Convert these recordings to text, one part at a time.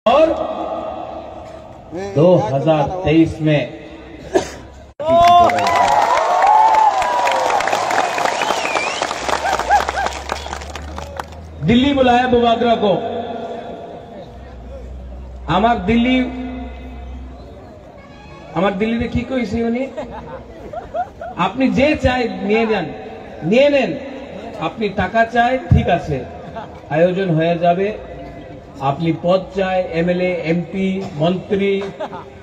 और 2023 में दिल्ली बुलाया बुबागरा को। আমার দিল্লিতে কি কইছে উনি, আপনি যে চাই নিয়ে যান, নিয়ে নেন, আপনি টাকা চাই ঠিক আছে আয়োজন হয়ে যাবে, আপনি পদ চাই এমএলএ এমপি মন্ত্রী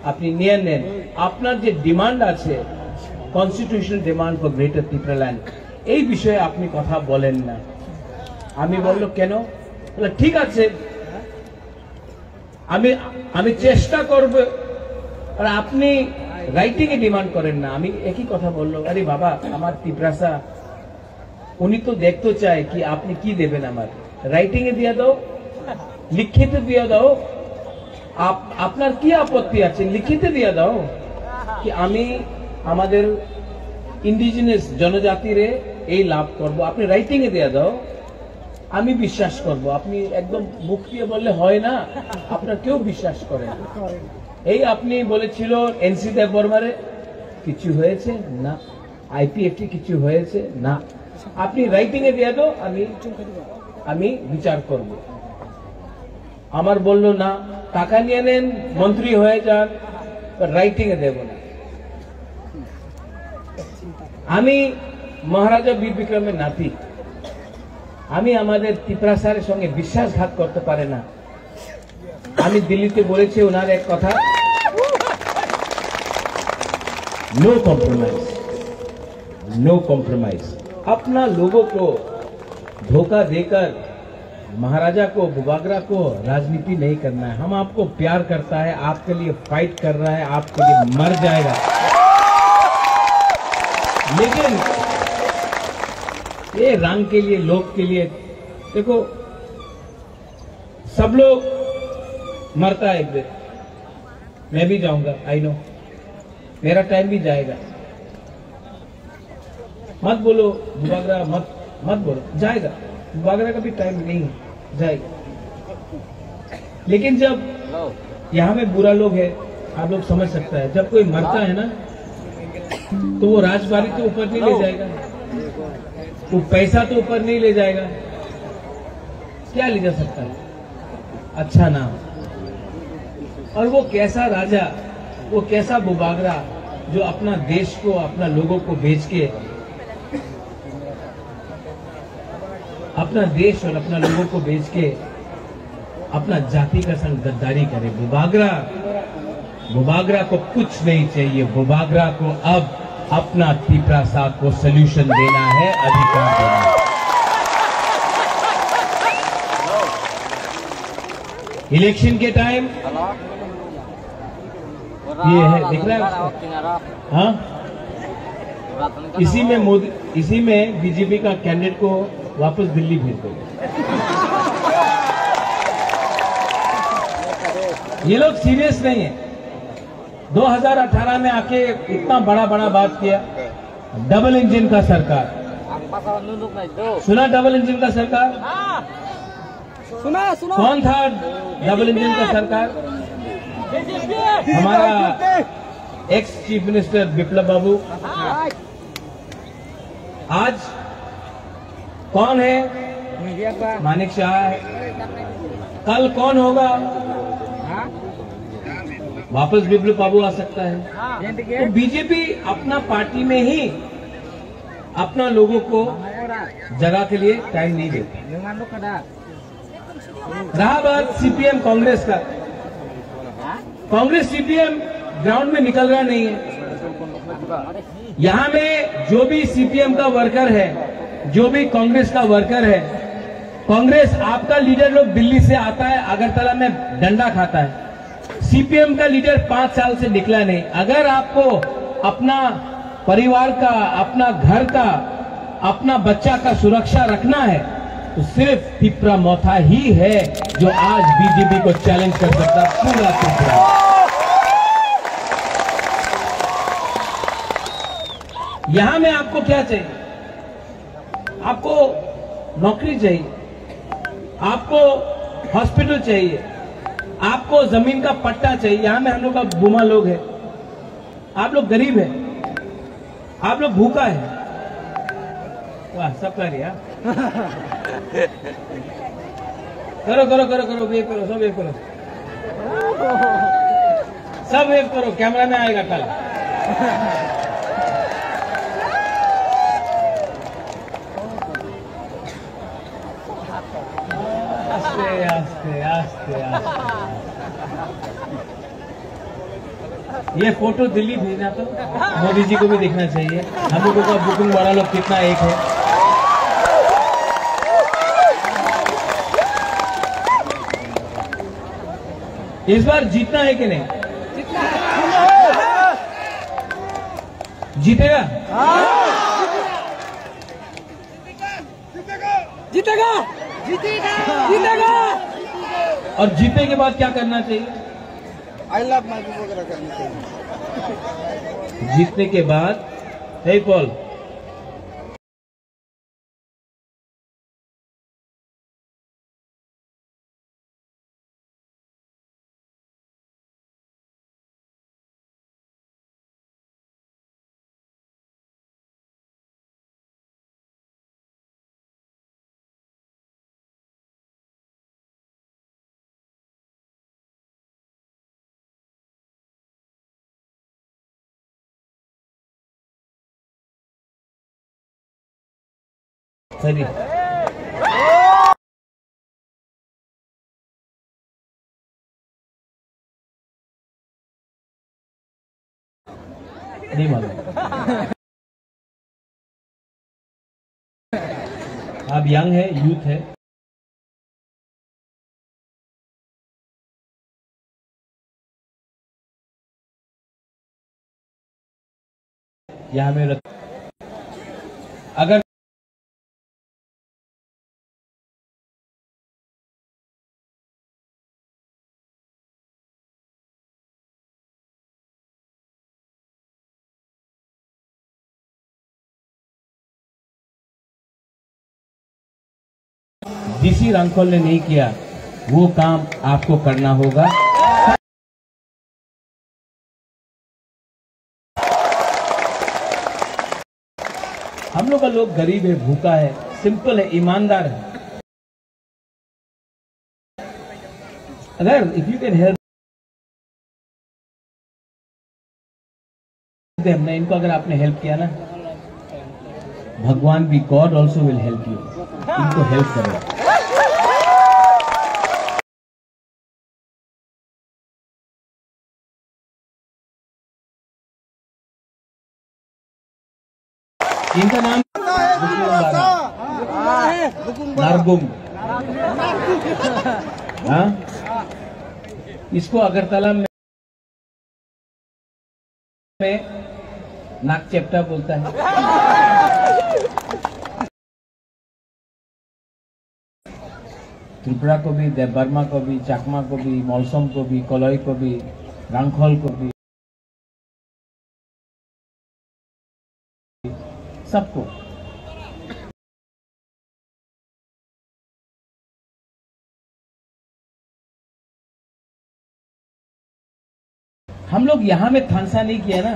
আপনি নিয়ে নেন, আপনার যে ডিমান্ড আছে constitutional demand for greater Tripuraland এই বিষয়ে আপনি কথা বলেন না। আমি বলল কেন, বলে ঠিক আছে আমি চেষ্টা করব, আর আপনি রাইটিং এ ডিমান্ড করেন না। আমি একই কথা বললো, আরে বাবা আমার ত্রিপুরাসা উনি তো দেখতে চায় কি আপনি কি দেবেন, আমার রাইটিং এ দিয়ে দাও, লিখিত দিয়ে দাও, আপনার কি আপত্তি আছে লিখিত দিয়ে দাও কি আমি আমাদের ইন্ডিজিনাস জনজাতিরে এই লাভ করব, আপনি রাইটিং এ দিয়ে দাও, আমি বিশ্বাস করব। আপনি একদম মুখ দিয়ে বললে হয় না, আপনার কেউ বিশ্বাস করে না। এই আপনি বলেছিল এনসি দেব বর্মারে কিছু হয়েছে না, আইপিএফটি কিছু হয়েছে না, আপনি রাইটিং এ দিয়ে দাও, আমি বিচার করব। আমার বলল না, টাকা নিয়ে নেন মন্ত্রী হয়ে যান, রাইটিং এ দেব না। আমি মহারাজা বীর বিক্রমের নাতি, আমি আমাদের ত্রিপুরাসার সঙ্গে বিশ্বাসঘাত করতে পারে না। আমি দিল্লিতে বলেছি ওনার এক কথা, नो कॉम्प्रोमाइज, नो कॉम्प्रोमाइज। अपना लोगों को धोखा देकर महाराजा को बुबागरा को राजनीति नहीं करना है। हम आपको प्यार करता है, आपके लिए फाइट कर रहा है, आपके लिए मर जाएगा, लेकिन ये रंग के लिए लोग के लिए देखो सब लोग मरता है एक दिन, मैं भी जाऊंगा, आई नो मेरा टाइम भी जाएगा। मत बोलो बुबागरा, मत बोलो, जाएगा, बुबागरा का भी टाइम नहीं है, जाएगा। लेकिन जब यहाँ में बुरा लोग है, आप लोग समझ सकता है, जब कोई मरता है ना तो वो राजबारी तो ऊपर नहीं ले जाएगा, वो पैसा तो ऊपर नहीं ले जाएगा, क्या ले जा सकता है, अच्छा नाम। और वो कैसा राजा, वो कैसा बुबागरा जो अपना देश को अपना लोगों को बेच के अपना देश और अपना लोगों को बेच के अपना जाति का संग गद्दारी करे। बुबागरा को कुछ नहीं चाहिए, बुबागरा को अब अपना त्रिपुरासा को सॉल्यूशन देना है, अधिकार देना है। इलेक्शन के टाइम ये है, दिख रहा है उसको? हाँ, इसी में बीजेपी का कैंडिडेट को वापस दिल्ली भेज दो। ये लोग सीरियस नहीं है। 2018 में आके इतना बड़ा बात किया, डबल इंजन का सरकार, सुना डबल इंजन का सरकार, सुना कौन था डबल इंजन का सरकार? हमारा एक्स चीफ मिनिस्टर बिप्लब बाबू। आज कौन है? मानिक शाह है। कल कौन होगा? वापस बिप्लब बाबू आ सकता है। तो बीजेपी अपना पार्टी में ही अपना लोगों को जगह के लिए टाइम नहीं देती। रहा बात सीपीएम कांग्रेस का, कांग्रेस सीपीएम ग्राउंड में निकल रहा नहीं है। यहां में जो भी सीपीएम का वर्कर है, जो भी कांग्रेस का वर्कर है, कांग्रेस आपका लीडर लोग दिल्ली से आता है, अगरतला में डंडा खाता है। सीपीएम का लीडर 5 साल से निकला नहीं। अगर आपको अपना परिवार का, अपना घर का, अपना बच्चा का सुरक्षा रखना है तो सिर्फ त्रिपुरा मोथा ही है जो आज बीजेपी को चैलेंज कर सकता पूरा त्रिपुरा। यहां में आपको क्या चाहिए? आपको नौकरी चाहिए, आपको हॉस्पिटल चाहिए, आपको जमीन का पट्टा चाहिए। यहां में हम लोग का बुमा लोग है, आप लोग गरीब है, आप लोग भूखा है। वाह, सब कर रिया। करो करो करो करो, वेव करो, सब वेव करो, सब वेव करो, कैमरा में आएगा कल। आस्ते आस्ते आस्ते आस्ते। ये फोटो दिल्ली भेजना तो मोदी जी को भी देखना चाहिए। हम लोगों का बुकिंग वाला लोग कितना एक है। इस बार जीतना है कि नहीं? जीतेगा? जीतेगा, जीतेगा, जीतेगा। और जीतने के बाद क्या करना चाहिए? आई लव महबूब वगैरह करना चाहिए। जीतने के बाद, हे पॉल, सही नहीं मालूम। आप यंग है, यूथ है, यहां में अगर डीसी रामखोल ने नहीं किया, वो काम आपको करना होगा। हम लोग का लोग गरीब है, भूखा है, सिंपल है, ईमानदार है। अगर if you can help them, ना इनको अगर आपने हेल्प किया ना, भगवान भी, God also will help you. इनको हेल्प करो। इनका नाम नारगुम। हाँ, इसको अगरतला में नाक चेप्टा बोलता है। त्रिपुरा को भी, देवबर्मा को भी, चाकमा को भी, मौसम को भी, कलोई को भी, रांखोल को भी, सबको। हम लोग यहां में थानसा नहीं किया ना,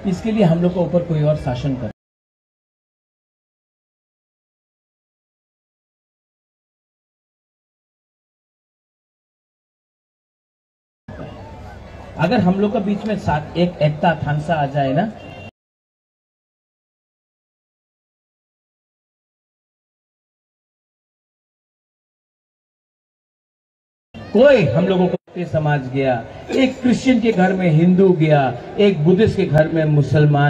इसके लिए हम लोग को ऊपर कोई और शासन कर। अगर हम लोग के बीच में साथ एक एकता थानसा आ जाए ना, कोई हम लोगों को समाज गया, एक क्रिश्चियन के घर में हिंदू गया, एक बुद्धिस्ट के घर में मुसलमान,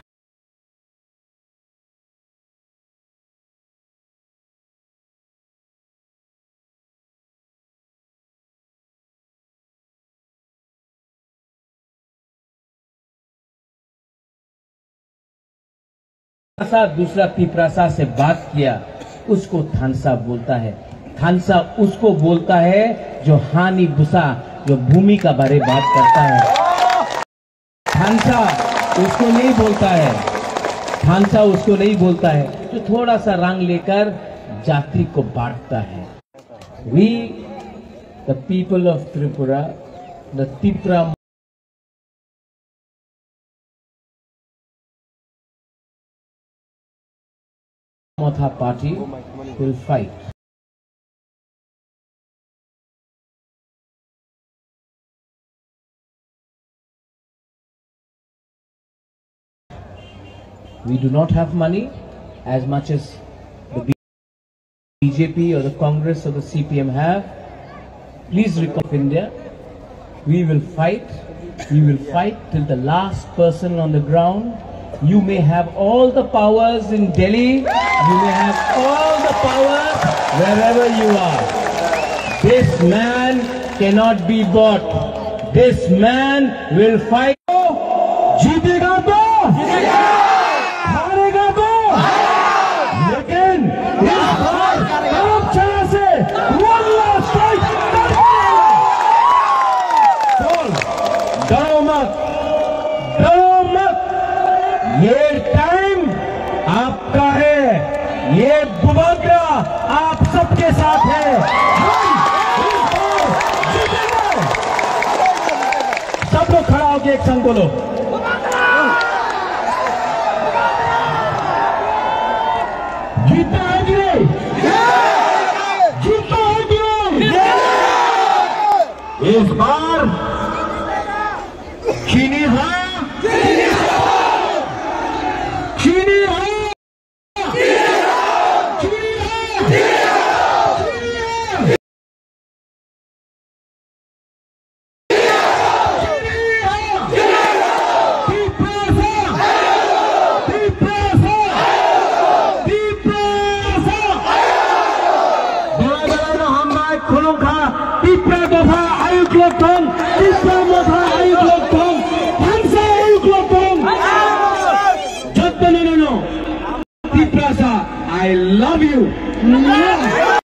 दूसरा पिपरासा से बात किया, उसको थानसा बोलता है। थानसा उसको बोलता है जो हानि भूसा, जो भूमि का बारे बात करता है। थानसा उसको नहीं बोलता है, थानसा उसको नहीं बोलता है जो थोड़ा सा रंग लेकर जाति को बांटता है। We, the people of Tripura, the Tipra Matha party will fight. We do not have money as much as the BJP or the Congress or the CPM have. Please recall India. We will fight. We will fight till the last person on the ground. You may have all the powers in Delhi. You may have all the powers wherever you are. This man cannot be bought. This man will fight. जीतेगा तो हारेगा तो लेकिन इस बार तरफ से one last fight डरो मत, डरो मत। ये टाइम आपका है, ये दुर्भाग्य आप सबके साथ है। हम इस बार जीतेंगे। सब लोग खड़ा होकर एक संग बोलो। जीता है कि नहीं? जीता है कि नहीं? इस बार चीनी है, चीनी है, चीनी है, चीनी है। I love you.